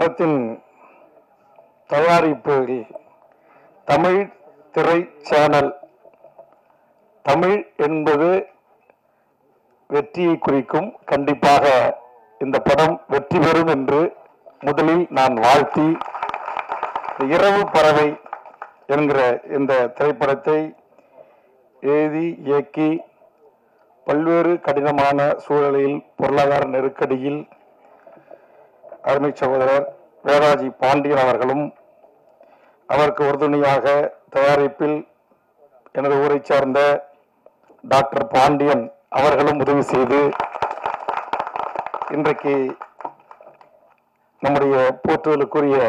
படத்தின் தயாரிப்பில் தமிழ் திரை சேனல், தமிழ் என்பது வெற்றியை குறிக்கும். கண்டிப்பாக இந்த படம் வெற்றி பெறும் என்று முதலில் நான் வாழ்த்தி, இரவு பறவை என்கிற இந்த திரைப்படத்தை எழுதி இயக்கி பல்வேறு கடினமான சூழலில் பொருளாதார நெருக்கடியில் அருமை சகோதரர் வேதாஜி பாண்டியன் அவர்களும், அவருக்கு உறுதுணையாக தயாரிப்பில் எனது ஊரை சார்ந்த டாக்டர் பாண்டியன் அவர்களும் உதவி செய்து இன்றைக்கு நம்முடைய போற்றுதலுக்குரிய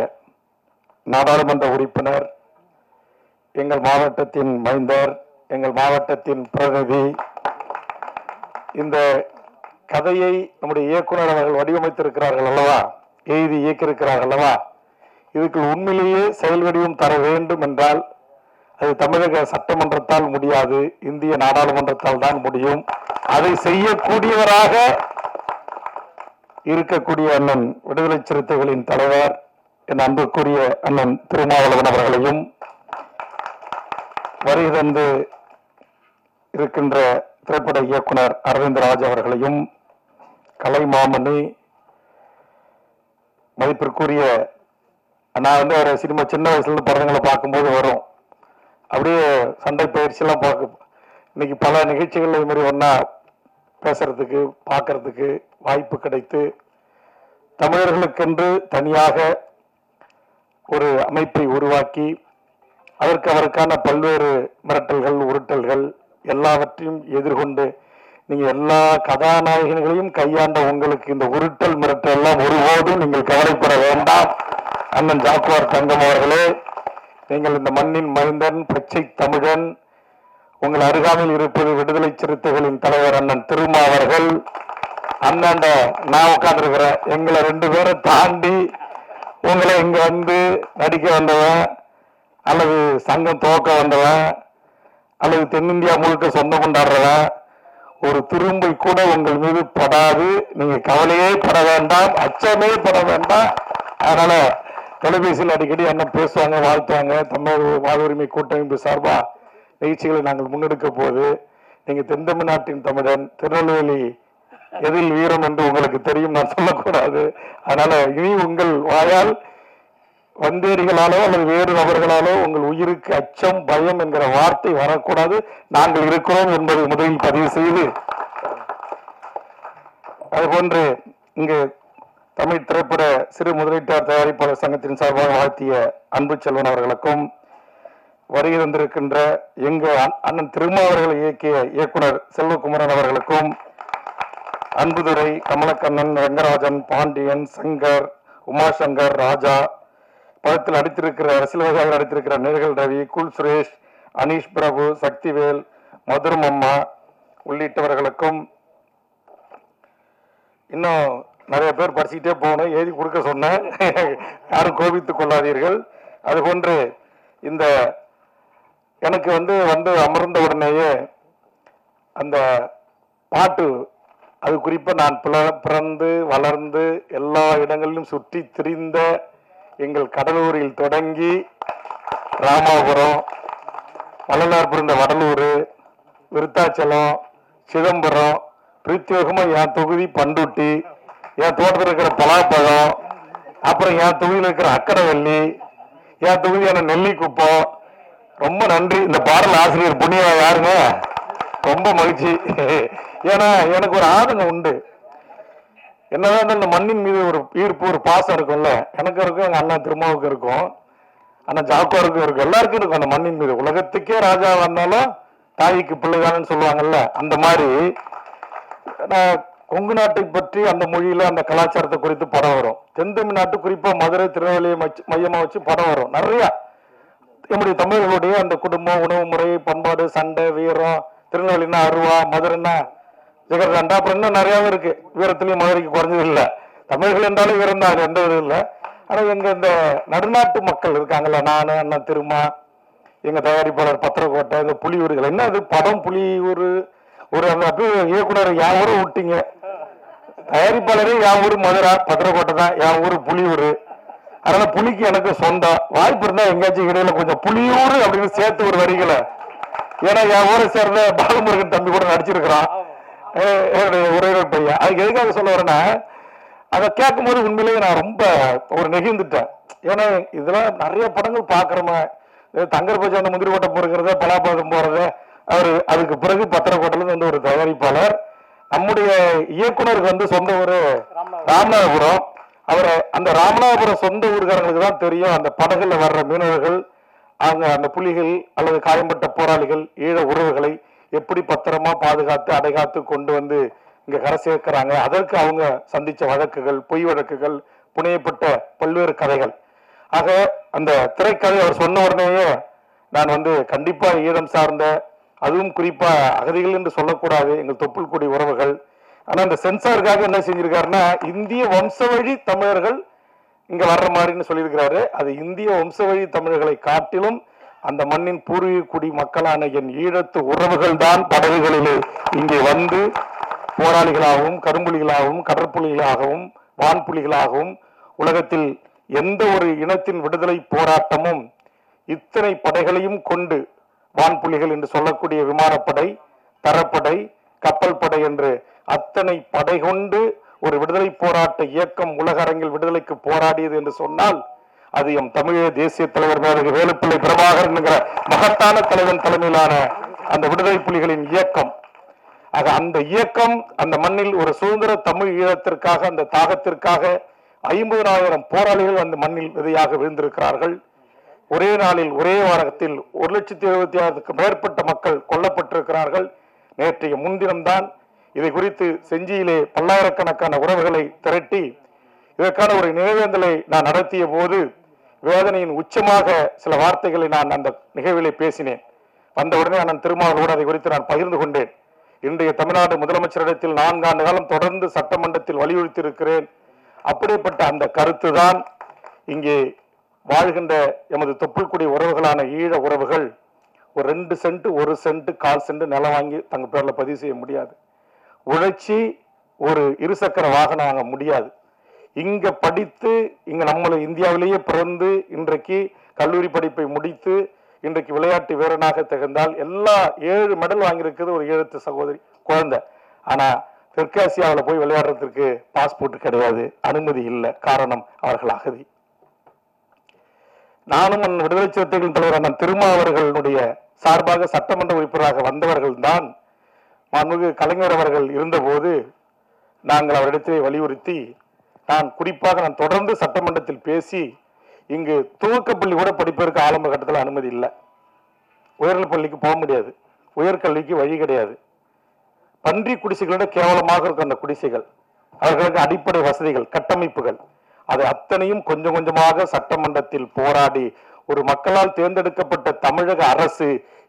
நாடாளுமன்ற உறுப்பினர், எங்கள் மாவட்டத்தின் மைந்தர், எங்கள் மாவட்டத்தின் பிரதிநிதி, இந்த கதையை நம்முடைய இயக்குனர் அவர்கள் வடிவமைத்திருக்கிறார்கள் அல்லவா, எழுதி இயக்கியிருக்கிறார்கள் அல்லவா, இதுக்கு உண்மையிலேயே செயல் வடிவம் தர வேண்டும் என்றால் அது தமிழக சட்டமன்றத்தால் முடியாது, இந்திய நாடாளுமன்றத்தால் தான் முடியும். அதை செய்யக்கூடியவராக இருக்கக்கூடிய அண்ணன் விடுதலை சிறுத்தைகளின் தலைவர் என் அன்புக்குரிய அண்ணன் திருமாவளவன் அவர்களையும், வருகை தந்து இருக்கின்ற திரைப்பட இயக்குனர் அரவிந்தராஜ் அவர்களையும், கலை மாமணி, மதிப்பிற்குரிய நான் ஒரு சினிமா சின்ன வயசுல இருந்து படங்களை பார்க்கும்போது வரும், அப்படியே சண்டை பயிற்சியெல்லாம் இன்னைக்கு பல நிகழ்ச்சிகள் இது மாதிரி ஒன்றா பேசுறதுக்கு பார்க்கறதுக்கு வாய்ப்பு கிடைத்து, தமிழர்களுக்கென்று தனியாக ஒரு அமைப்பை உருவாக்கி அதற்கு அவருக்கான பல்வேறு மிரட்டல்கள் உருட்டல்கள் எல்லாவற்றையும் எதிர்கொண்டு நீங்க எல்லா கதாநாயகர்களையும் கையாண்ட உங்களுக்கு இந்த உருட்டல் மிரட்டல் எல்லாம் ஒருபோதும் நீங்கள் கவலைப்பட வேண்டாம். அண்ணன் ஜாக்குவார் தங்கம் அவர்களே, நீங்கள் இந்த மண்ணின் மைந்தன், பச்சை தமிழன், உங்கள் அருகாமையில் இருப்பது விடுதலை சிறுத்தைகளின் தலைவர் அண்ணன் திருமா அவர்கள். அண்ணாண்ட நான் உட்கார்ந்துருக்கிறேன், எங்களை 2 பேரை தாண்டி உங்களை இங்க வந்து நடிக்க வந்தவன், அல்லது சங்கம் துவக்க வந்தவன், அல்லது தென்னிந்தியா முழுக்க சொந்தம் கொண்டாடுறவன், ஒரு திரும்பை கூட உங்கள் மீது படாது. நீங்க கவலையே பட வேண்டாம், அச்சமே பட வேண்டாம். அதனால தொலைபேசியில் அடிக்கடி அண்ணன் பேசுவாங்க, வாழ்த்துவாங்க. தமிழ் வாழ்வுரிமை கூட்டமைப்பு சார்பா நிகழ்ச்சிகளை நாங்கள் முன்னெடுக்க போது, நீங்க தென் தமிழ்நாட்டின் தமிழன், திருநெல்வேலி எதில் வீரம் என்று உங்களுக்கு தெரியும், நான் சொல்லக்கூடாது. அதனால இனி உங்கள் வாயால் வந்தேரிகளாலோ அல்லது வேறு நபர்களாலோ உங்கள் உயிருக்கு அச்சம் பயம் என்கிற வார்த்தை வரக்கூடாது. நாங்கள் இருக்கிறோம் என்பதை முதலில் பதிவு செய்து, அதுபோன்று இங்கு தமிழ் திரைப்பட சிறு முதலீட்டாளர் தயாரிப்பாளர் சங்கத்தின் சார்பாக வாழ்த்திய அன்பு செல்வன் அவர்களுக்கும், வருகை தந்திருக்கின்ற எங்க அண்ணன் திருமா அவர்களை இயக்கிய இயக்குனர் செல்வகுமரன் அவர்களுக்கும், அன்புதுரை, கமலக்கண்ணன், ரங்கராஜன், பாண்டியன், சங்கர், உமாசங்கர், ராஜா, படத்தில் நடித்திருக்கிற அரசியல்வாதியாக நடித்திருக்கிற நேர்கள் ரவி, குல் சுரேஷ், அனீஷ் பிரபு, சக்திவேல், மதுரம் அம்மா உள்ளிட்டவர்களுக்கும், இன்னும் நிறைய பேர் படிச்சுக்கிட்டே போகணும், எழுதி கொடுக்க சொன்னேன், யாரும் கோபித்துக் கொள்ளாதீர்கள். அதுபோன்று இந்த எனக்கு வந்து அமர்ந்த உடனேயே அந்த பாட்டு, அது குறிப்பாக நான் பிறந்து வளர்ந்து எல்லா இடங்களிலும் சுற்றி திரிந்த எங்கள் கடலூரில் தொடங்கி ராமாபுரம், வள்ளலார் பிறந்த வடலூர், விருத்தாச்சலம், சிதம்பரம், பிரத்யேகமா என் தொகுதி பண்டுட்டி, என் தோட்டத்தில் இருக்கிற பலாப்பழம், அப்புறம் என் தொகுதியில் இருக்கிற அக்கடவல்லி, என் தொகுதியான நெல்லிக்குப்பம். ரொம்ப நன்றி. இந்த பாடல் ஆசிரியர் புண்ணியா யாருங்க, ரொம்ப மகிழ்ச்சி. ஏன்னா எனக்கு ஒரு ஆதங்கம் உண்டு, என்னதான் இந்த மண்ணின் மீது ஒரு ஈர்ப்பு ஒரு பாசம் இருக்கும்ல, எனக்கு இருக்கும், எங்க அண்ணா திருமாவுக்கு இருக்கும், அண்ணா ஜாக்குவாருக்கும் இருக்கும், எல்லாருக்கும் இருக்கும் அந்த மண்ணின் மீது. உலகத்துக்கே ராஜா வந்தாலும் தாய்க்கு பிள்ளைதானு சொல்லுவாங்கல்ல, அந்த மாதிரி நான் கொங்கு நாட்டை பற்றி அந்த மொழியில அந்த கலாச்சாரத்தை குறித்து படம் வரும். தென் தமிழ்நாட்டு குறிப்பா மதுரை திருநெல்வேலியை மையமா வச்சு படம் வரும் நிறைய. நம்முடைய தமிழர்களுடைய அந்த குடும்பம், உணவு முறை, பண்பாடு, சண்டை, வீரம், திருநெல்வேலினா அருவா, மதுரைன்னா ஜெகர்காண்டா, அப்புறம் இன்னும் நிறையாவே இருக்கு. வீரத்திலையும் மதுரைக்கு குறைஞ்சது இல்லை. தமிழர்கள் என்றாலும் வீரம் தான், எந்த இது இல்லை. ஆனால் எங்க இந்த நடுநாட்டு மக்கள் இருக்காங்கல்ல, நான் அண்ணன் திருமா, எங்க தயாரிப்பாளர் பத்திரக்கோட்டை, இந்த புலியூர்கள், என்ன அது படம் புலியூர், ஒரு அந்த இயக்குனர் என் ஊரை விட்டீங்க, தயாரிப்பாளரே என் ஊர் மதுரை பத்திரக்கோட்டை தான், என் ஊர் புலியூர். அதனால புலிக்கு எனக்கு சொந்தம். வாய்ப்பு இருந்தா எங்கேயாச்சும் இடையில கொஞ்சம் புலியூர் அப்படின்னு சேர்த்து ஒரு வரிகளை, ஏன்னா என் ஊரை சேர்ந்த பாலமுருகன் தம்பி கூட நடிச்சிருக்கிறான், என்னுடைய உறவினர் பையன். அதுக்கு எதுக்காக சொல்ல வரேன்னா, அதை கேட்கும் போது உண்மையிலேயே நான் ரொம்ப ஒரு நெகிழ்ந்துட்டேன். ஏன்னா இதெல்லாம் நிறைய படங்கள் பாக்குறோமே, தங்கர் பச்சை அந்த முந்திரி கோட்டை போறத, பலாப்பழம் போறது, அதுக்கு பிறகு பத்திரக்கோட்டையில வந்து ஒரு தயாரிப்பாளர், நம்முடைய இயக்குனருக்கு வந்து சொந்த ஊர் ராமநாதபுரம். அவரை அந்த ராமநாதபுரம் சொந்த ஊருக்காரங்களுக்கு தான் தெரியும் அந்த படகுல வர்ற மீனவர்கள், அவங்க அந்த புலிகள் அல்லது காயம்பட்ட போராளிகள் ஈழ உறவுகளை எப்படி பத்திரமா பாதுகாத்து அடைகாத்து கொண்டு வந்து இங்க கரை சேர்க்கிறாங்க. அதற்கு அவங்க சந்திச்ச வழக்குகள், பொய் வழக்குகள், புனையப்பட்ட பல்வேறு கதைகள். ஆக அந்த திரைக்கதை அவர் சொன்ன உடனேயே நான் வந்து கண்டிப்பா ஈழம் சார்ந்த, அதுவும் குறிப்பா அகதிகள் என்று சொல்லக்கூடாது, எங்கள் தொப்புள் கொடி உறவுகள். ஆனா இந்த சென்சாருக்காக என்ன செஞ்சிருக்காருன்னா, இந்திய வம்சவழி தமிழர்கள் இங்க வர்ற மாதிரின்னு சொல்லியிருக்கிறாரு. அது இந்திய வம்சவழி தமிழர்களை காட்டிலும் அந்த மண்ணின் பூர்வீக குடி மக்களான என் ஈழத்து உறவுகள் தான் படகுகளிலே இங்கே வந்து போராளிகளாகவும், கரும்புலிகளாகவும், கடற்புலிகளாகவும், வான்புலிகளாகவும், உலகத்தில் எந்த ஒரு இனத்தின் விடுதலை போராட்டமும் இத்தனை படைகளையும் கொண்டு, வான்புலிகள் என்று சொல்லக்கூடிய விமானப்படை, தரப்படை, கப்பல் படை என்று அத்தனை படை கொண்டு ஒரு விடுதலை போராட்ட இயக்கம் உலக அரங்கில் விடுதலைக்கு போராடியது என்று சொன்னால், அது எம் தமிழக தேசிய தலைவர் மேதகு வேலுப்பிள்ளை பிரபாகரன் என்கிற மகத்தான தலைவன் தலைமையிலான அந்த விடுதலை புலிகளின் இயக்கம். ஆக அந்த இயக்கம் அந்த மண்ணில் ஒரு சுதந்திர தமிழ் ஈழத்திற்காக, அந்த தாகத்திற்காக 50,000 போராளிகள் அந்த மண்ணில் விதையாக விழுந்திருக்கிறார்கள். ஒரே நாளில் ஒரே வாரத்தில் 1,76,000க்கும் மேற்பட்ட மக்கள் கொல்லப்பட்டிருக்கிறார்கள். நேற்றைய முன்தினம்தான் இதை குறித்து செஞ்சியிலே பல்லாயிரக்கணக்கான உறவுகளை திரட்டி இதற்கான ஒரு நினைவேந்தலை நான் நடத்திய போது வேதனையின் உச்சமாக சில வார்த்தைகளை நான் அந்த நிகழ்விலே பேசினேன். வந்தவுடனே அண்ணன் திருமாவளவோடு அதை குறித்து நான் பகிர்ந்து கொண்டேன். இன்றைய தமிழ்நாடு முதலமைச்சரிடத்தில் 4 ஆண்டு காலம் தொடர்ந்து சட்டமன்றத்தில் வலியுறுத்தி இருக்கிறேன். அப்படிப்பட்ட அந்த கருத்து தான் இங்கே வாழ்கின்ற எமது தொப்புள்குடி உறவுகளான ஈழ உறவுகள் ஒரு 2 சென்ட் 1 சென்ட் 1/4 சென்ட் நிலம் வாங்கி தங்க பேர்ல பதிவு செய்ய முடியாது. உழைச்சி ஒரு இருசக்கர வாகனம் வாங்க முடியாது. இங்க படித்து இங்க நம்மளை இந்தியாவிலேயே பிறந்து இன்றைக்கு கல்லூரி படிப்பை முடித்து இன்றைக்கு விளையாட்டு வீரனாக திகழ்ந்தால் எல்லா 7 மெடல் வாங்கியிருக்கிறது ஒரு ஈழத்து சகோதரி குழந்தை. ஆனா தெற்காசியாவில் போய் விளையாடுறதுக்கு பாஸ்போர்ட் கிடையாது, அனுமதி இல்லை. காரணம், அவர்கள் அகதி. நானும் விடுதலை சிறுத்தைகள் தலைவர் அண்ணன் திருமாவர்களுடைய சார்பாக சட்டமன்ற உறுப்பினராக வந்தவர்கள் தான். மாண்புமிகு கலைஞர் அவர்கள் இருந்தபோது நாங்கள் அவரிடத்திலே வலியுறுத்தி, நான் தொடர்ந்து சட்டமன்றத்தில் பேசி, இங்கு துவக்கப்பள்ளி கூட படிப்பதற்கு ஆரம்ப கட்டத்தில் அனுமதி இல்லை. உயர்நிலைப் பள்ளிக்கு போக முடியாது, உயர்கல்விக்கு வழி கிடையாது. பன்றி குடிசைகளோட கேவலமாக இருக்கும் அந்த குடிசைகள். அவர்களுக்கு அடிப்படை வசதிகள், கட்டமைப்புகள், அது அத்தனையும் கொஞ்சம் கொஞ்சமாக சட்டமன்றத்தில் போராடி ஒரு மக்களால் தேர்ந்தெடுக்கப்பட்ட தமிழக அரசு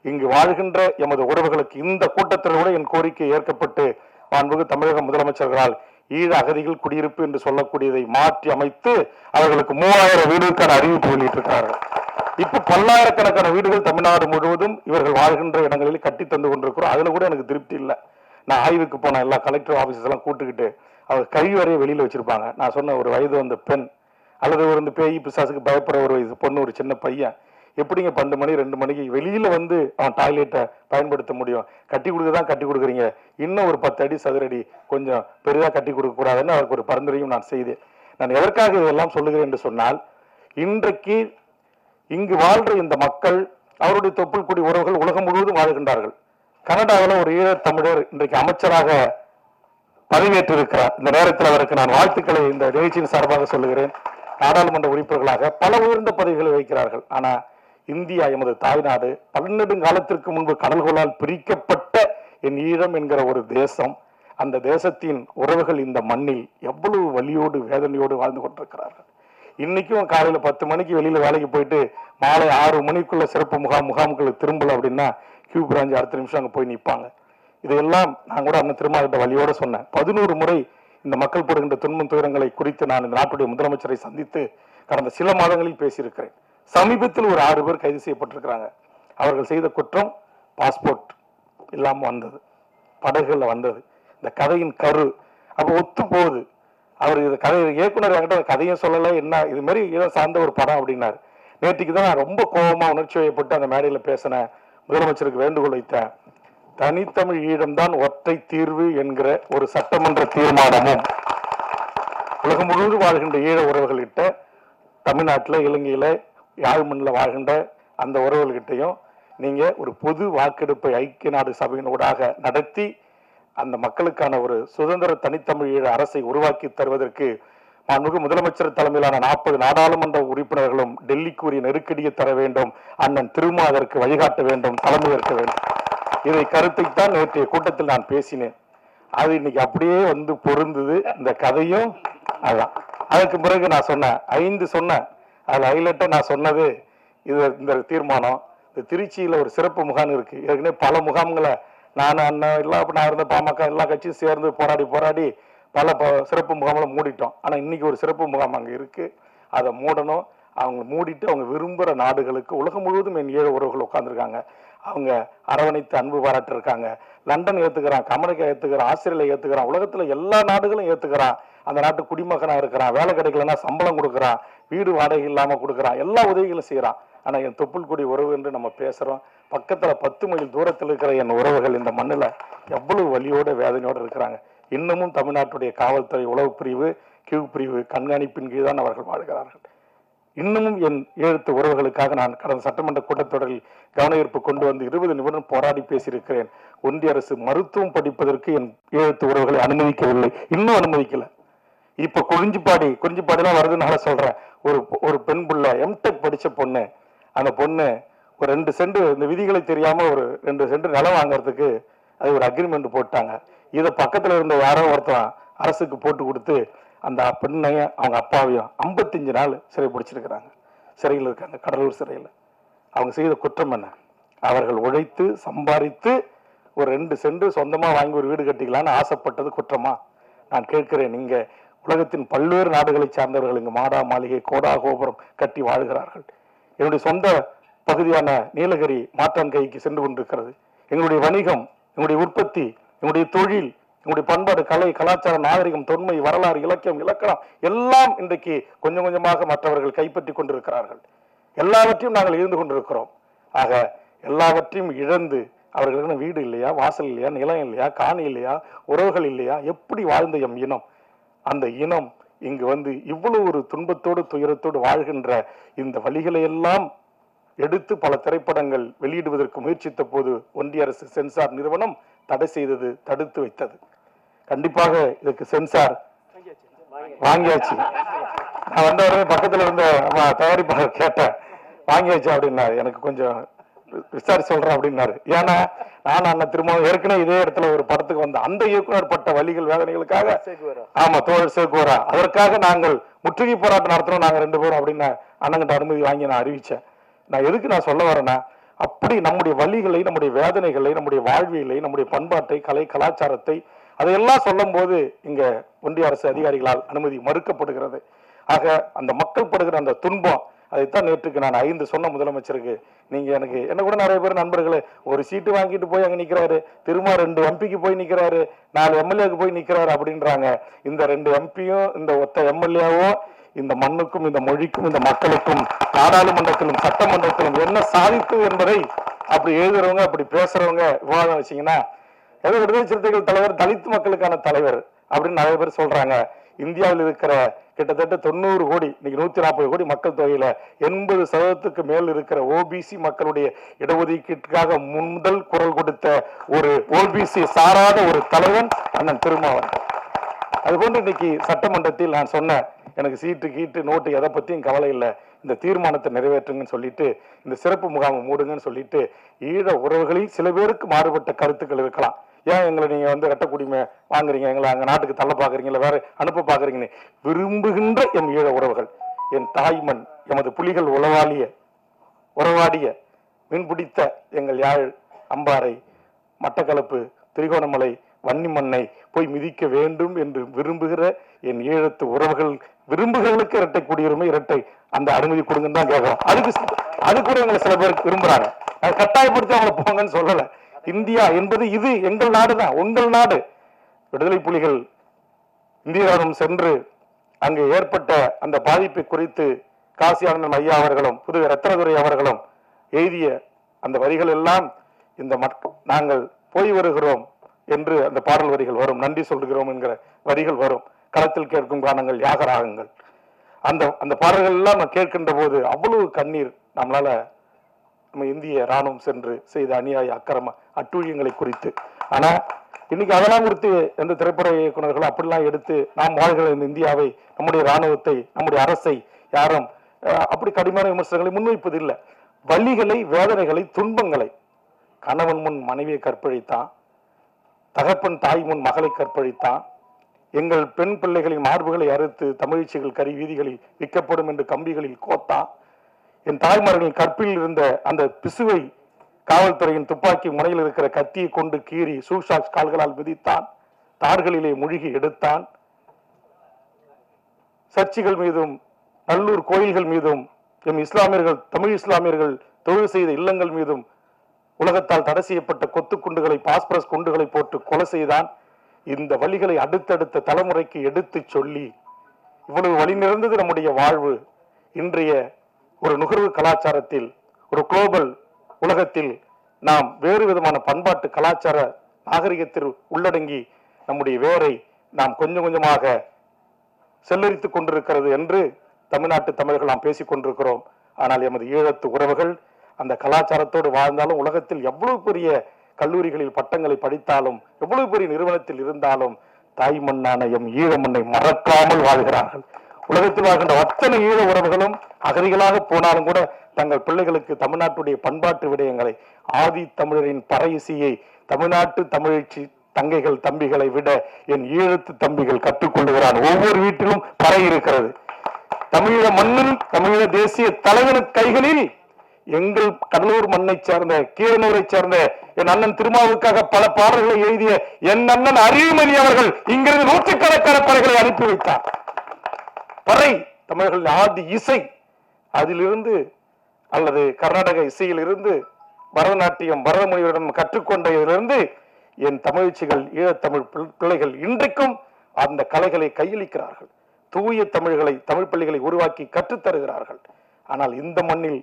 இங்கு வாழ்கின்ற எமது உறவுகளுக்கு இந்த கூட்டத்தில் கூட என் கோரிக்கை ஏற்கப்பட்டு மாண்புமிகு தமிழக முதலமைச்சர்களால் ஈழ அகதிகள் குடியிருப்பு என்று சொல்லக்கூடியதை மாற்றி அமைத்து அவர்களுக்கு 3000 வீடுகளுக்கான அறிவிப்பு வெளியிட்டிருக்கிறார்கள். இப்ப பல்லாயிரக்கணக்கான வீடுகள் தமிழ்நாடு முழுவதும் இவர்கள் வாழ்கின்ற இடங்களில் கட்டி தந்து கொண்டிருக்கிறோம். அதுல கூட எனக்கு திருப்தி இல்லை. நான் ஆய்வுக்கு போன எல்லா கலெக்டர் ஆபீசஸ் எல்லாம் கூட்டுக்கிட்டு அவர் கழிவறையை வெளியில வச்சிருப்பாங்க. நான் சொன்ன ஒரு வயது வந்த பெண் அல்லது ஒரு பேய் பிசாசுக்கு பயப்படுற ஒரு பொண்ணு, ஒரு சின்ன பையன் எப்படிங்க 12 மணி 2 மணிக்கு வெளியில வந்து அவன் டாய்லெட்டை பயன்படுத்த முடியும்? கட்டி கொடுக்கதான் கட்டி கொடுக்குறீங்க, இன்னும் ஒரு 10 அடி சதுரடி கொஞ்சம் பெரிதா கட்டி கொடுக்க கூடாதுன்னு அவருக்கு ஒரு பரிந்துரையும் நான் செய்தேன். நான் எதற்காக இதெல்லாம் சொல்லுகிறேன் என்று சொன்னால், இன்றைக்கு இங்கு வாழ்ற இந்த மக்கள், அவருடைய தொப்புள் குடி உறவுகள் உலகம் முழுவதும் வாழ்கின்றார்கள். கனடாவில் ஒரு ஈழத் தமிழர் இன்றைக்கு அமைச்சராக பதவியேற்று இருக்கிறார். இந்த நேரத்தில் அவருக்கு நான் வாழ்த்துக்களை இந்த நிகழ்ச்சியின் சார்பாக சொல்லுகிறேன். நாடாளுமன்ற உறுப்பினர்களாக பல உயர்ந்த பதவிகளை வைக்கிறார்கள். ஆனா இந்தியா எமது தாய்நாடு, 12 காலத்திற்கு முன்பு கடல்களால் பிரிக்கப்பட்ட என் ஈழம் என்கிற ஒரு தேசம். அந்த தேசத்தின் உறவுகள் இந்த மண்ணில் எவ்வளவு வலியோடு வேதனையோடு வாழ்ந்து கொண்டிருக்கிறார்கள். இன்னைக்கும் காலையில 10 மணிக்கு வெளியில வேலைக்கு போயிட்டு மாலை 6 மணிக்குள்ள சிறப்பு முகாமுக்கு திரும்பல அப்படின்னா கியூ பிராஞ்ச் அடுத்த நிமிஷம் அங்க போய் நிற்பாங்க. இதையெல்லாம் நான் கூட அண்ணன் திருமாவட்ட வழியோட சொன்னேன். 11 முறை இந்த மக்கள் படுகின்ற துன்பம் துயரங்களை குறித்து நான் இந்த நாட்டுடைய முதலமைச்சரை சந்தித்து கடந்த சில மாதங்களில் பேசியிருக்கிறேன். சமீபத்தில் ஒரு 6 பேர் கைது செய்யப்பட்டிருக்கிறாங்க. அவர்கள் செய்த குற்றம் பாஸ்போர்ட் இல்லாம வந்தது, படகுல வந்தது. இந்த கதையின் கரு அப்ப ஒத்து போகுது. அவர் இது கதை இயக்குனர் என்கிட்ட கதையும் சொல்லலை, என்ன இது மாதிரி ஈழம் சார்ந்த ஒரு படம் அப்படின்னாரு. நேற்றுக்கு தான் நான் ரொம்ப கோபமா உணர்ச்சி வயப்பட்டு அந்த மேடையில் பேசினேன். முதலமைச்சருக்கு வேண்டுகோள் வைத்தேன். தனித்தமிழ் ஈழம்தான் ஒற்றை தீர்வு என்கிற ஒரு சட்டமன்ற தீர்மானமும் உலகம் முழுவதும் வாழ்கின்ற ஈழ உறவுகள்கிட்ட, தமிழ்நாட்டில் இலங்கையில் யாழ்மண்ணில் வாழ்கின்ற அந்த உறவுகள்கிட்டையும் நீங்க ஒரு பொது வாக்கெடுப்பை ஐக்கிய நாடு சபையினூடாக நடத்தி அந்த மக்களுக்கான ஒரு சுதந்திர தனித்தமிழ் ஈழ அரசை உருவாக்கி தருவதற்கு மாண்புமிகு முதலமைச்சர் தலைமையிலான 40 நாடாளுமன்ற உறுப்பினர்களும் டெல்லிக்கு உரிய நெருக்கடியை தர வேண்டும். அண்ணன் திருமா அதற்கு வழிகாட்ட வேண்டும், தலைமையேற்க வேண்டும். இதை கருத்தைத்தான் நேற்றைய கூட்டத்தில் நான் பேசினேன். அது இன்னைக்கு அப்படியே வந்து பொருந்தது. இந்த கதையும் அதான். அதுக்கு பிறகு நான் சொன்னேன் 5 சொன்னேன். அதில் ஹைலைட்டா நான் சொன்னது இந்த தீர்மானம். இந்த திருச்சியில் ஒரு சிறப்பு முகாம் இருக்கு. ஏற்கனவே பல முகாம்களை நான் அண்ணன் எல்லாம் நான் இருந்த பாமக எல்லா கட்சியும் சேர்ந்து போராடி பல சிறப்பு முகாம்களை மூடிட்டோம். ஆனால் இன்னைக்கு ஒரு சிறப்பு முகாம் அங்கே இருக்கு. அதை மூடணும். அவங்க மூடிட்டு அவங்க விரும்புகிற நாடுகளுக்கு உலகம் முழுவதும் என் ஈழ உறவுகள் உட்காந்துருக்காங்க. அவங்க அரவணைத்து அன்பு பாராட்டு இருக்காங்க. லண்டன் ஏற்றுக்கிறான், அமெரிக்கா ஏற்றுக்கிறான், ஆஸ்திரேலியா ஏற்றுக்கிறான், உலகத்தில் எல்லா நாடுகளும் ஏற்றுக்கிறான். அந்த நாட்டு குடிமகனாக இருக்கிறான், வேலை கிடைக்கலன்னா சம்பளம் கொடுக்குறான், வீடு வாடகை இல்லாமல் கொடுக்குறான், எல்லா உதவிகளும் செய்கிறான். ஆனால் என் தொப்புள் கொடி உறவு என்று நம்ம பேசுகிறோம். பக்கத்தில் 10 மைல் தூரத்தில் இருக்கிற என் உறவுகள் இந்த மண்ணில் எவ்வளவு வலியோட வேதனையோடு இருக்கிறாங்க. இன்னமும் தமிழ்நாட்டுடைய காவல்துறை உளவு பிரிவு, கியூ பிரிவு கண்காணிப்பின் கீழ் தான் அவர்கள் வாழ்கிறார்கள். இன்னமும் என் ஈழத்து உறவுகளுக்காக நான் கடந்த சட்டமன்ற கூட்டத்தொடரில் கவன ஈர்ப்பு கொண்டு வந்து 20 நிமிடம் போராடி பேசியிருக்கிறேன். ஒன்றிய அரசு மருத்துவம் படிப்பதற்கு என் ஈழத்து உறவுகளை அனுமதிக்கவில்லை, இன்னும் அனுமதிக்கல. இப்ப குறிஞ்சிப்பாடிலாம் வருதுனால சொல்றேன். ஒரு பெண் புள்ள எம்டெக் படிச்ச பொண்ணு, அந்த பொண்ணு ஒரு 2 சென்ட் இந்த விதிகளை தெரியாம ஒரு 2 சென்ட் நிலம் வாங்கறதுக்கு அது ஒரு அக்ரிமெண்ட் போட்டாங்க. இதை பக்கத்துல இருந்த யாரோ ஒருத்தன் அரசுக்கு போட்டு கொடுத்து அந்த பெண்ணையும் அவங்க அப்பாவையும் 55 நாள் சிறை பிடிச்சிருக்கிறாங்க. சிறையில் இருக்காங்க, கடலூர் சிறையில். அவங்க செய்த குற்றம் என்ன? அவர்கள் உழைத்து சம்பாதித்து ஒரு 2 சென்ட் சொந்தமா வாங்கி ஒரு வீடு கட்டிக்கலான்னு ஆசைப்பட்டது குற்றமா? நான் கேட்கிறேன். நீங்க உலகத்தின் பல்வேறு நாடுகளை சார்ந்தவர்கள் இங்கு மாடா மாளிகை, கோடா கோபுரம் கட்டி வாழ்கிறார்கள். என்னுடைய சொந்த பகுதியான நீலகிரி மாற்றான் கைக்கு சென்று கொண்டிருக்கிறது. எங்களுடைய வணிகம், எங்களுடைய உற்பத்தி, எங்களுடைய தொழில், எங்களுடைய பண்பாடு, கலை, கலாச்சாரம், நாகரிகம், தொன்மை, வரலாறு, இலக்கியம், இலக்கணம் எல்லாம் இன்றைக்கு கொஞ்சம் கொஞ்சமாக மற்றவர்கள் கைப்பற்றி கொண்டிருக்கிறார்கள். எல்லாவற்றையும் நாங்கள் இழந்து கொண்டிருக்கிறோம். ஆக எல்லாவற்றையும் இழந்து அவர்களுக்கு வீடு இல்லையா, வாசல் இல்லையா, நிலம் இல்லையா, காணி இல்லையா, உறவுகள் இல்லையா, எப்படி வாழ்ந்த எம் இனம்? அந்த இனம் இங்கு வந்து இவ்வளவு ஒரு துன்பத்தோடு துயரத்தோடு வாழ்கின்ற இந்த வழிகளை எல்லாம் எடுத்து பல திரைப்படங்கள் வெளியிடுவதற்கு முயற்சித்த போது ஒன்றிய அரசு சென்சார் நிறுவனம் தடை செய்தது, தடுத்து வைத்தது. கண்டிப்பாக இதுக்கு சென்சார் வாங்கியாச்சு. நான் வந்தவரை பக்கத்துல இருந்த தயாரிப்பாளர் கேட்டேன், வாங்கியாச்சு அப்படின்னாரு. எனக்கு கொஞ்சம் விசாரிச்சு சொல்றேன் அப்படின்னாரு. ஏன்னா நான் அண்ணன் திரும்ப ஏற்கனவே இதே இடத்துல ஒரு படத்துக்கு வந்தேன். அந்த இயக்குனர் பட்ட வலிகள் வேதனைகளுக்காக, ஆமா தோழர் சேகுவரா, அதற்காக நாங்கள் முற்றுகை போராட்டம் நடத்தணும் நாங்க 2 பேரும் அப்படின்னு அண்ணங்கிட்ட அனுமதி வாங்கி நான் அறிவிச்சேன். நான் எதுக்கு நான் சொல்ல வரேன்னா, அப்படி நம்முடைய வலிகளை, நம்முடைய வேதனைகளை, நம்முடைய வாழ்வியலை, நம்முடைய பண்பாட்டை, கலை, கலாச்சாரத்தை அதையெல்லாம் சொல்லும் போது இங்க ஒன்றிய அரசு அதிகாரிகளால் அனுமதி மறுக்கப்படுகிறது. ஆக அந்த மக்கள் படுகிற அந்த துன்பம், அதைத்தான் நேற்றுக்கு நான் 5 சொன்ன முதலமைச்சருக்கு. நீங்க எனக்கு என்ன கூட நிறைய பேர் நண்பர்களே, ஒரு சீட்டு வாங்கிட்டு போய் அங்க நிக்கிறாரு, திரும்ப 2 எம்பிக்கு போய் நிக்கிறாரு, 4 எம்எல்ஏக்கு போய் நிக்கிறாரு அப்படின்றாங்க. இந்த 2 எம்பியும் இந்த ஒத்த எம்எல்ஏவும் இந்த மண்ணுக்கும் இந்த மொழிக்கும் இந்த மக்களுக்கும் நாடாளுமன்றத்திலும் சட்டமன்றத்திலும் என்ன சாதித்து என்பதை அப்படி எழுதுறவங்க, அப்படி பேசுறவங்க விவாதம் வச்சீங்கன்னா, ஏதோ விடுதலை சிறுத்தைகள் தலைவர் தலித் மக்களுக்கான தலைவர் அப்படின்னு நிறைய பேர் சொல்றாங்க. இந்தியாவில் இருக்கிற கிட்டத்தட்ட 90 கோடி, இன்னைக்கு 140 கோடி மக்கள் தொகையில 80% மேல் இருக்கிற ஓபிசி மக்களுடைய இடஒதுக்கீட்டுக்காக முதல் குரல் கொடுத்த ஒரு ஓபிசி சாராத ஒரு தலைவன் அண்ணன் திருமாவளவன். அதுபோன்று இன்னைக்கு சட்டமன்றத்தில் நான் சொன்னேன், எனக்கு சீட்டு கீட்டு நோட்டு எதை பத்தியும் கவலை இல்லை, இந்த தீர்மானத்தை நிறைவேற்றுங்கன்னு சொல்லிட்டு, இந்த சிறப்பு முகாமை மூடுங்கன்னு சொல்லிட்டு, ஈழ உறவுகளில் சில பேருக்கு மாறுபட்ட கருத்துக்கள் இருக்கலாம். ஏன் எங்களை நீங்க வந்து ரெட்ட குடிமை வாங்குறீங்க, எங்களை அங்க நாட்டுக்கு தள்ள பாக்குறீங்களா, வேற அனுப்ப பாக்குறீங்கன்னு விரும்புகின்ற என் ஈழ உறவுகள், என் தாய்மண், எமது புலிகள் உறவாடிய மீன்பிடித்த எங்கள் யாழ், அம்பாறை, மட்டக்களப்பு, திரிகோணமலை, வன்னி மண்ணை போய் மிதிக்க வேண்டும் என்று விரும்புகிற என் ஈழத்து உறவுகள் விரும்புகளுக்கு இரட்டை குடியுரிமை, இரட்டை அந்த அனுமதி கொடுங்கன்னு தான் கேட்கிறோம். அது கூட எங்களை சில பேர் விரும்புறாங்க. கட்டாயப்படுத்தி அவங்களை போங்கன்னு சொல்லல. இந்தியா என்பது இது எங்கள் நாடு தான், உங்கள் நாடு. விடுதலை புலிகள் இந்தியாவிடம் சென்று அங்கு ஏற்பட்ட அந்த பாதிப்பை குறித்து காசி ஆனந்தன் ஐயா அவர்களும் புதுவை ரத்னதுரை அவர்களும் எழுதிய அந்த வரிகள் எல்லாம் இந்த நாங்கள் போய் வருகிறோம் என்று அந்த பாடல் வரிகள் வரும், நன்றி சொல்கிறோம் என்கிற வரிகள் வரும், களத்தில் கேட்கும் கானங்கள் யாகராகங்கள், அந்த அந்த பாடல்கள் எல்லாம் நான் கேட்கின்ற போது அவ்வளவு கண்ணீர். நம்மளால நம்ம இந்திய ராணுவம் சென்று செய்த அநியாய அக்கிரம அட்டூழியங்களை குறித்து. ஆனா இன்னைக்கு அதெல்லாம் குறித்து எந்த திரைப்பட இயக்குநர்களும் அப்படிலாம் எடுத்து நாம் வாழ்கிற இந்த இந்தியாவை, நம்முடைய ராணுவத்தை, நம்முடைய அரசை யாரும் அப்படி கடுமையான விமர்சனங்களை முன்வைப்பதில்லை. வலிகளை, வேதனைகளை, துன்பங்களை, கணவன் முன் மனைவியை கற்பழித்தான், தகப்பன் தாய் முன் மகளை கற்பழித்தான், எங்கள் பெண் பிள்ளைகளின் மார்புகளை அறுத்து தமிழ்ச்சிகள் கறி வீதிகளில் விற்கப்படும் என்று கம்பிகளில் கோத்தான், என் தாய்மார்களின் கற்பில் இருந்த அந்த பிசுவை காவல்துறையின் துப்பாக்கி முனையில் இருக்கிற கத்தியை கொண்டு கீறி சூஷாக்ஸ் கால்களால் மிதித்தான், தார்களிலே மூழ்கி எடுத்தான், சர்ச்சுகள் மீதும் நல்லூர் கோயில்கள் மீதும் எம் இஸ்லாமியர்கள், தமிழ் இஸ்லாமியர்கள் தொழில் செய்த இல்லங்கள் மீதும் உலகத்தால் தடை செய்யப்பட்ட கொத்து குண்டுகளை, பாஸ்பரஸ் குண்டுகளை போட்டு கொலை செய்தான். இந்த வழிகளை அடுத்தடுத்த தலைமுறைக்கு எடுத்து சொல்லி இவ்வளவு வழி நிறைந்தது நம்முடைய வாழ்வு. இன்றைய ஒரு நுகர்வு கலாச்சாரத்தில், ஒரு குளோபல் உலகத்தில் நாம் வேறு விதமான பண்பாட்டு கலாச்சார நாகரிகத்தில் உள்ளடங்கி நம்முடைய வேரை நாம் கொஞ்சம் கொஞ்சமாக செல்லரித்துக் கொண்டிருக்கிறது என்று தமிழ்நாட்டு தமிழர்கள் நாம் பேசிக் கொண்டிருக்கிறோம். ஆனால் எமது ஈழத்து உறவுகள் அந்த கலாச்சாரத்தோடு வாழ்ந்தாலும், உலகத்தில் எவ்வளவு பெரிய கல்லூரிகளில் பட்டங்களை படித்தாலும், எவ்வளவு பெரிய நிறுவனத்தில் இருந்தாலும் தாய் மண்ணான எம் ஈழ மண்ணை மறக்காமல் வாழ்கிறார்கள். உலகத்தில் வாழ்கின்ற அத்தனை ஈழ உறவுகளும் அகதிகளாக போனாலும் கூட தங்கள் பிள்ளைகளுக்கு தமிழ்நாட்டுடைய பண்பாட்டு விடயங்களை, ஆதி தமிழரின் பறையிசையை தமிழ்நாட்டு தமிழச்சி தங்கைகள் தம்பிகளை விட என் ஈழத்து தம்பிகள் கற்றுக்கொள்கிறான். ஒவ்வொரு வீட்டிலும் பறை இருக்கிறது. தமிழீழ மண்ணில் தமிழீழ தேசிய தலைவன் கைகளில் எங்கள் கடலூர் மண்ணை சேர்ந்த, கீரனூரை சேர்ந்த என் அண்ணன் திருமாவுக்காக பல பாடல்களை எழுதிய என் அண்ணன் அறிவுமணி அவர்கள் இங்கிருந்து நூற்றுக்கணக்கான பறைகளை அனுப்பி வைத்தார். பறை தமிழர்கள் ஆதி இசை, அதிலிருந்து அல்லது கர்நாடக இசையில் இருந்து பரதநாட்டியம் பரதமொழியிடம் கற்றுக்கொண்டதிலிருந்து என் தமிழ்ச்சிகள், ஈழத்தமிழ் பிள்ளைகள் இன்றைக்கும் அந்த கலைகளை கையளிக்கிறார்கள். தூய தமிழ்களை, தமிழ் பள்ளிகளை உருவாக்கி கற்றுத்தருகிறார்கள். ஆனால் இந்த மண்ணில்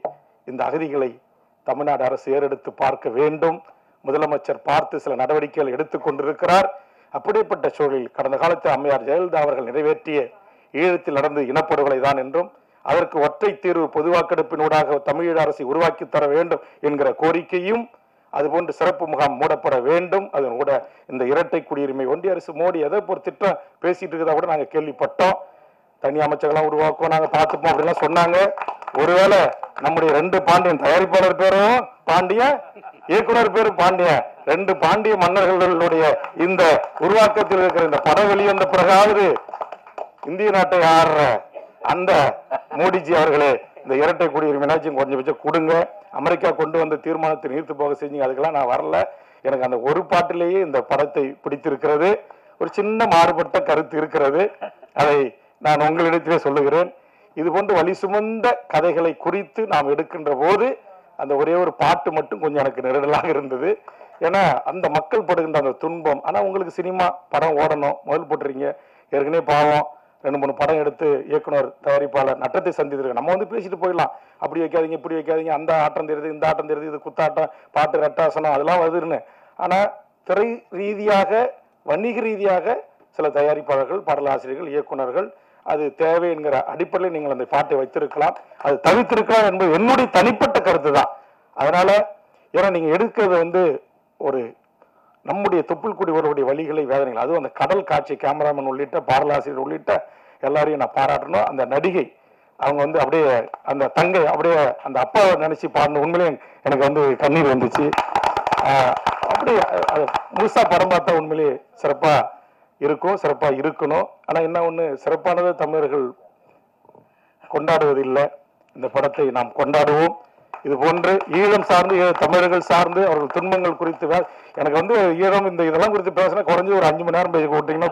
இந்த அகதிகளை தமிழ்நாடு அரசு ஏறெடுத்து பார்க்க வேண்டும். முதலமைச்சர் பார்த்து சில நடவடிக்கைகள் எடுத்துக் கொண்டிருக்கிறார். அப்படிப்பட்ட சூழலில் கடந்த காலத்தில் அம்மையார் ஜெயலலிதா அவர்கள் நிறைவேற்றிய ஈழத்தில் நடந்து இனப்படுகொலை தான் என்றும், அதற்கு ஒற்றை தீர்வு பொது வாக்கெடுப்பினூடாக தமிழீழ அரசை உருவாக்கி தர வேண்டும் என்கிற கோரிக்கையும், அதுபோன்று சிறப்பு முகாம் மூடப்பட வேண்டும். அதன் கூட இந்த இரட்டை குடியுரிமை ஒன்றிய அரசு மோடி எதை ஒரு திட்டம் பேசிட்டு இருக்கிறதா கூட நாங்க கேள்விப்பட்டோம். தனி அமைச்சர்கள்லாம் உருவாக்குவோம், நாங்க பார்த்துப்போம் அப்படின்லாம் சொன்னாங்க. ஒருவேளை நம்முடைய 2 பாண்டியன், தயாரிப்பாளர் பேரும் பாண்டியன், இயக்குனர் பேரும் பாண்டியன், 2 பாண்டிய மன்னர்களுடைய இந்த உருவாக்கத்தில் இருக்கிற இந்த படம் வெளிவந்த பிறகாவது இந்திய நாட்டை ஆடுற அந்த மோடிஜி அவர்களே இந்த இரட்டை குடியுரிமைனாச்சும் கொஞ்சம் கொடுங்க. அமெரிக்கா கொண்டு வந்த தீர்மானத்தை நீர்த்து போக செஞ்சீங்க, அதுக்கெல்லாம் நான் வரல. எனக்கு அந்த ஒரு பாட்டிலேயே இந்த படத்தை பிடித்திருக்கிறது. ஒரு சின்ன மாறுபட்ட கருத்து இருக்கிறது, அதை நான் உங்களிடத்திலே சொல்லுகிறேன். இது போன்ற வலி சுமந்த கதைகளை குறித்து நாம் எடுக்கின்ற போது அந்த ஒரே ஒரு பாட்டு மட்டும் கொஞ்சம் எனக்கு நெருடலாக இருந்தது. ஏன்னா அந்த மக்கள் படுகின்ற அந்த துன்பம். ஆனா உங்களுக்கு சினிமா படம் ஓடணும், முதல் போட்டுறீங்க. ஏற்கனவே பாவம் 2-3 படம் எடுத்து இயக்குனர் தயாரிப்பாளர் நட்டத்தை சந்தித்திருக்கு. நம்ம வந்து பேசிட்டு போயிடலாம், அப்படி வைக்காதீங்க இப்படி வைக்காதீங்க, அந்த ஆட்டம் தெரியுது இந்த ஆட்டம் தெரியுது, இது குத்தாட்டம் பாட்டு ரட்டாசனம் அதெல்லாம் வருதுன்னு. ஆனா திரை ரீதியாக வணிக ரீதியாக சில தயாரிப்பாளர்கள், பாடலாசிரியர்கள், இயக்குனர்கள் அது தேவை என்கிற அடிப்படையில் நீங்கள் அந்த பாட்டை வைத்திருக்கலாம், அது தவிர்த்திருக்கலாம் என்பது என்னுடைய தனிப்பட்ட கருத்து தான். அதனால ஏன்னா நீங்க எடுக்கிறது வந்து ஒரு நம்முடைய தொப்புள்குடி ஒருவருடைய வழிகளை, வேதனைகள், அதுவும் அந்த கடல் காட்சி, கேமராமேன் உள்ளிட்ட பாடலாசிரியர் உள்ளிட்ட எல்லாரையும் நான் பாராட்டணும். அந்த நடிகை அவங்க வந்து அப்படியே அந்த தங்கை அப்படியே அந்த அப்பாவை நினைச்சு பாடணும். உண்மையிலே எனக்கு வந்து கண்ணீர் வந்துச்சு. அப்படி அது முழுசா படம் பார்த்தா உண்மையிலேயே சிறப்பா இருக்கும், சிறப்பா இருக்கணும். ஆனா என்ன ஒண்ணு, சிறப்பானதை தமிழர்கள் கொண்டாடுவதில்லை. இந்த படத்தை நாம் கொண்டாடுவோம். இது போன்று ஈழம் சார்ந்து, தமிழர்கள் சார்ந்து அவர்கள் துன்பங்கள் குறித்து எனக்கு வந்து ஈழம் இந்த இதெல்லாம் குறித்து பேசினா குறைஞ்சி ஒரு 5 மணி நேரம் பேசி விட்டீங்கன்னா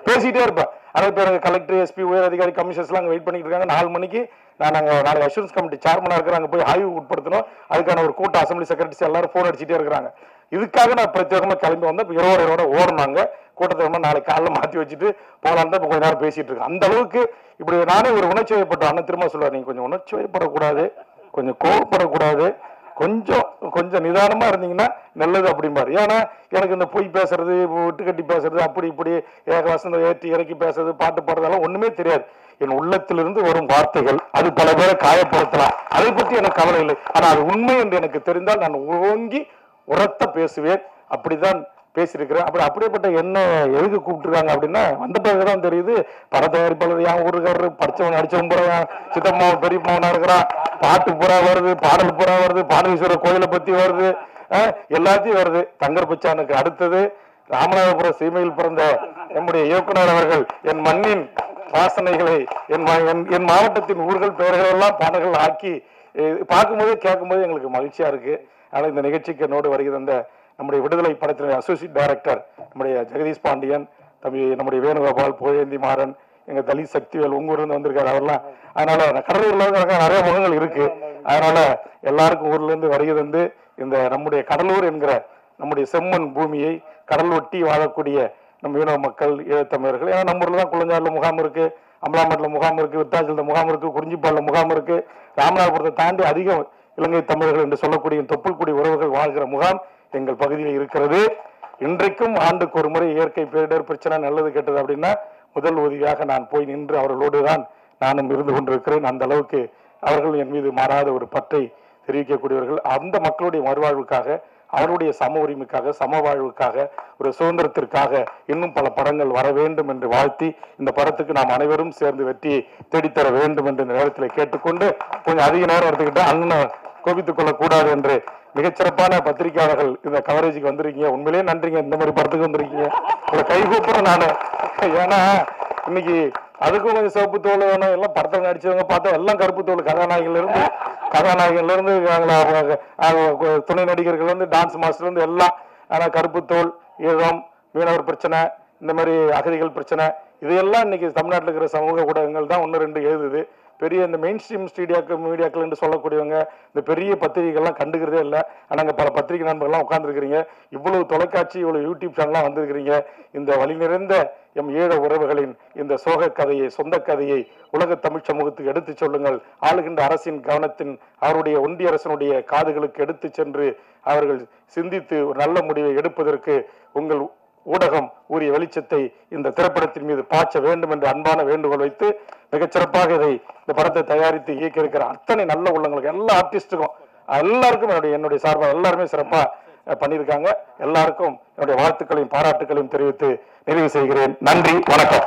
பேசிட்டே இருப்பேன். அதே பேர் கலெக்டர், எஸ்பி, உயர் அதிகாரி, கமிஷனர்ஸ்லாம் அங்கே வெயிட் பண்ணிட்டு இருக்காங்க. 4 மணிக்கு நாளைக்கு அஷூரன்ஸ் கமிட்டி சேர்மனாக இருக்கிறாங்க, போய் ஆய்வு உட்படுத்தணும். அதுக்கான ஒரு கூட்டம், அசம்பிளி செக்ரட்டரிஸ் எல்லாரும் ஃபோன் அடிச்சுட்டே இருக்கிறாங்க. இதுக்காக நான் பிரத்யேகமா கிளம்பி வந்தேன். இப்போ இரவோட ஓடினாங்க கூட்டத்தை நாளைக்கு காலைல மாற்றி வச்சுட்டு போகலான்னு தான் கொஞ்ச நேரம் பேசிட்டு இருக்கேன். அந்த அளவுக்கு இப்படி நானே ஒரு உணர்ச்சி வயப்பட்ட அண்ணன் திரும்ப சொல்லுவார், நீங்க கொஞ்சம் உணர்ச்சி வயப்படக்கூடாது, கொஞ்சம் கோவப்படக்கூடாது, கொஞ்சம் நிதானமா இருந்தீங்கன்னா நல்லது அப்படிம்பாரு. ஏன்னா எனக்கு இந்த பொய் பேசுறது, விட்டு கட்டி பேசுறது, அப்படி இப்படி வசந்த ஏற்றி இறக்கி பேசுறது, பாட்டு பாடுறதெல்லாம் ஒண்ணுமே தெரியாது. என் உள்ளத்திலிருந்து வரும் வார்த்தைகள் அது பல பேரை காயப்படுத்தலாம், அதை பற்றி எனக்கு கவலை இல்லை. ஆனா அது உண்மை என்று எனக்கு தெரிந்தால் நான் ஓங்கி உரத்த பேசுவேன். அப்படிதான் பேசியிருக்கிறேன். அப்படியேப்பட்ட என்ன எதுக்கு கூப்பிட்டுருக்காங்க அப்படின்னா வந்த பிறகுதான் தெரியுது, பட தயாரிப்பாளர் என் ஊருக்காரரு, படிச்சவன் அடிச்சவன் பூரா சித்தம்மாவன் பெரியம்மாவனா இருக்கிறான், பாட்டு பூரா வருது, பாடல் பூரா வருது, பாடலீஸ்வரர் கோயிலை பத்தி வருது, எல்லாத்தையும் வருது. தங்கர் பச்சானுக்கு அடுத்தது ராமநாதபுரம் சீமையில் பிறந்த நம்முடைய இயக்குனர் அவர்கள் என் மண்ணின் வாசனைகளை என் மாவட்டத்தின் ஊர்கள் பெயர்கள் எல்லாம் பாடல்கள் ஆக்கி பார்க்கும்போது கேட்கும்போது எங்களுக்கு மகிழ்ச்சியா இருக்கு. ஆனால் இந்த நிகழ்ச்சிக்கு என்னோடு வருகை தந்த நம்முடைய விடுதலை படத்தினுடைய அசோசியேட் டைரக்டர் நம்முடைய ஜெகதீஷ் பாண்டியன், நம்முடைய வேணுகோபால், புகழேந்தி மாறன், எங்க தலித் சக்திவேல் உங்க ஊர்ல வந்திருக்காரு அவர்லாம். அதனால கடலூர்ல நிறைய முகங்கள் இருக்கு. அதனால எல்லாருக்கும் ஊர்ல இருந்து வருகை தந்து இந்த நம்முடைய கடலூர் என்கிற நம்முடைய செம்மண் பூமியை கடல் ஒட்டி வாழக்கூடிய நம்ம மீனவ மக்கள், ஈழத்தமிழர்கள், ஏன்னா நம்ம ஊர்ல தான் குளஞ்சாறுல முகாம் இருக்கு, அமலாமட்டில் முகாம் இருக்கு, விருத்தாச்சலத்தில் முகாம் இருக்கு, குறிஞ்சிப்பாடில் முகாம் இருக்கு, ராமநாதபுரத்தை தாண்டி அதிகம் இலங்கை தமிழர்கள் என்று சொல்லக்கூடிய தொப்புள்குடி உறவுகள் வாழ்கிற முகாம் எங்கள் பகுதியில் இருக்கிறது. இன்றைக்கும் ஆண்டுக்கு ஒரு முறை இயற்கை பேரிடர் பிரச்சனை நல்லது கெட்டது அப்படின்னா முதல் உதவியாக நான் போய் நின்று அவர்களோடு தான் நானும் இருந்து கொண்டிருக்கிறேன். அந்த அளவுக்கு அவர்கள் என் மீது மாறாத ஒரு பற்றை தெரிவிக்கக்கூடியவர்கள். அந்த மக்களுடைய மறுவாழ்வுக்காக, அவருடைய சம உரிமைக்காக, சம வாழ்வுக்காக, ஒரு சுதந்திரத்திற்காக இன்னும் பல படங்கள் வர வேண்டும் என்று வாழ்த்தி இந்த படத்துக்கு நாம் அனைவரும் சேர்ந்து வெற்றியை தேடித்தர வேண்டும் என்று இந்த நேரத்தில் கேட்டுக்கொண்டு கொஞ்சம் அதிக நேரம் எடுத்துக்கிட்டு அண்ணன் கோபித்துக் கொள்ளக்கூடாது என்று மிகச்சிறப்பான பத்திரிகையாளர்கள் இந்த கவரேஜுக்கு வந்திருக்கீங்க. உண்மையிலேயே நன்றிங்க. இந்த மாதிரி படத்துக்கு வந்திருக்கீங்க. உங்களை கைகூப்புறேன் நான். ஏன்னா இன்னைக்கு அதுக்கும் கொஞ்சம் சிவப்பு தோல் வேணும். எல்லாம் படத்தை நடிச்சவங்க பார்த்தா எல்லாம் கருப்பு தோல், கதாநாயகில இருந்து துணை நடிகர்கள் வந்து டான்ஸ் மாஸ்டர் இருந்து எல்லாம். ஆனா கருப்பு தோல், ஈழம், மீனவர் பிரச்சனை, இந்த மாதிரி அகதிகள் பிரச்சனை, இதையெல்லாம் இன்னைக்கு தமிழ்நாட்டில் இருக்கிற சமூக ஊடகங்கள் தான் 1-2 எழுதுது. பெரிய இந்த மெயின் ஸ்ட்ரீம் மீடியாக்கள் என்று சொல்லக்கூடியவங்க இந்த பெரிய பத்திரிகைகள்லாம் கண்டுக்கிறதே இல்லை. ஆனால் பல பத்திரிகை நண்பர்கள்லாம் உட்காந்துருக்கிறீங்க, இவ்வளவு தொலைக்காட்சி, இவ்வளவு யூடியூப் சேனல்லாம் வந்திருக்கிறீங்க. இந்த வழி நிறைந்த எம் ஈழ உறவுகளின் இந்த சோக கதையை, சொந்த கதையை உலக தமிழ் சமூகத்துக்கு எடுத்து சொல்லுங்கள். ஆளுகின்ற அரசின் கவனத்தின், அவருடைய ஒன்றிய அரசனுடைய காதுகளுக்கு எடுத்து சென்று அவர்கள் சிந்தித்து ஒரு நல்ல முடிவை எடுப்பதற்கு உங்கள் ஊடகம் உரிய வெளிச்சத்தை இந்த திரைப்படத்தின் மீது பாய்ச்ச வேண்டும் என்று அன்பான வேண்டுகோள் வைத்து மிகச்சிறப்பாக இந்த படத்தை தயாரித்து இயக்கி இருக்கிற அத்தனை நல்ல உள்ளங்களுக்கு, எல்லா ஆர்டிஸ்டுக்கும், எல்லாருக்கும் என்னுடைய சார்பாக எல்லாருமே சிறப்பா பண்ணியிருக்காங்க. எல்லாருக்கும் என்னுடைய வாழ்த்துக்களையும் பாராட்டுகளையும் தெரிவித்து நிறைவு செய்கிறேன். நன்றி, வணக்கம்.